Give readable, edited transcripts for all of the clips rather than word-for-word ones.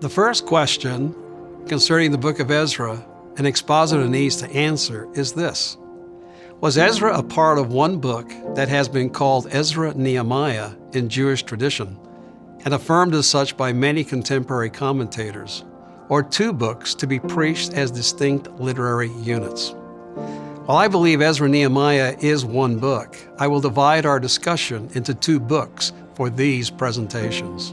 The first question concerning the book of Ezra an expositor needs to answer is this. Was Ezra a part of one book that has been called Ezra-Nehemiah in Jewish tradition and affirmed as such by many contemporary commentators, or two books to be preached as distinct literary units? While I believe Ezra-Nehemiah is one book, I will divide our discussion into two books for these presentations.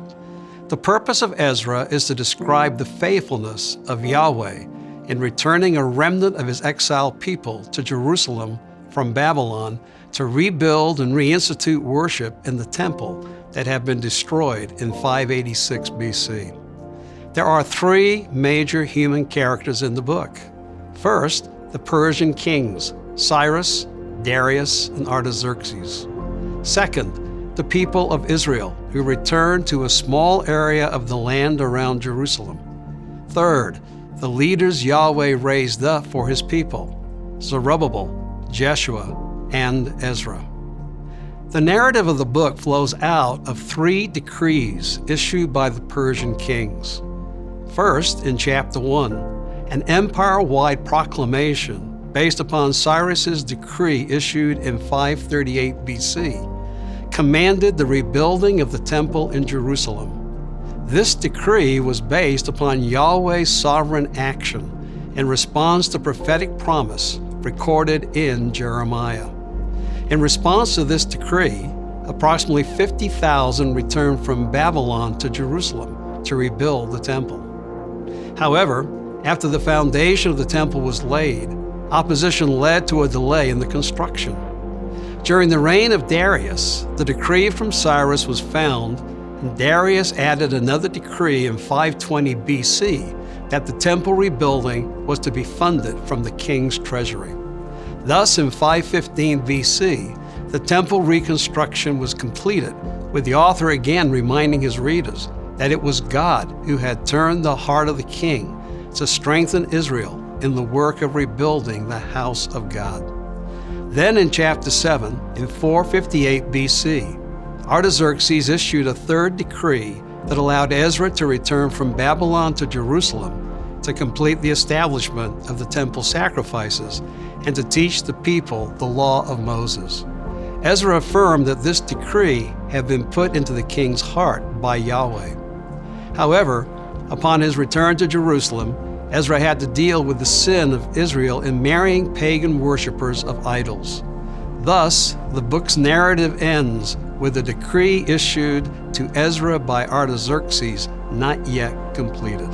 The purpose of Ezra is to describe the faithfulness of Yahweh in returning a remnant of his exiled people to Jerusalem from Babylon to rebuild and reinstitute worship in the temple that had been destroyed in 586 BC. There are three major human characters in the book. First, the Persian kings, Cyrus, Darius, and Artaxerxes. Second, the people of Israel, who returned to a small area of the land around Jerusalem. Third, the leaders Yahweh raised up for his people, Zerubbabel, Jeshua, and Ezra. The narrative of the book flows out of three decrees issued by the Persian kings. First, in chapter 1, an empire-wide proclamation based upon Cyrus's decree issued in 538 BC commanded the rebuilding of the temple in Jerusalem. This decree was based upon Yahweh's sovereign action in response to prophetic promise recorded in Jeremiah. In response to this decree, approximately 50,000 returned from Babylon to Jerusalem to rebuild the temple. However, after the foundation of the temple was laid, opposition led to a delay in the construction. During the reign of Darius, the decree from Cyrus was found, and Darius added another decree in 520 BC that the temple rebuilding was to be funded from the king's treasury. Thus, in 515 BC, the temple reconstruction was completed, with the author again reminding his readers that it was God who had turned the heart of the king to strengthen Israel in the work of rebuilding the house of God. Then in chapter 7, in 458 BC, Artaxerxes issued a third decree that allowed Ezra to return from Babylon to Jerusalem to complete the establishment of the temple sacrifices and to teach the people the law of Moses. Ezra affirmed that this decree had been put into the king's heart by Yahweh. However, upon his return to Jerusalem, Ezra had to deal with the sin of Israel in marrying pagan worshippers of idols. Thus, the book's narrative ends with a decree issued to Ezra by Artaxerxes not yet completed.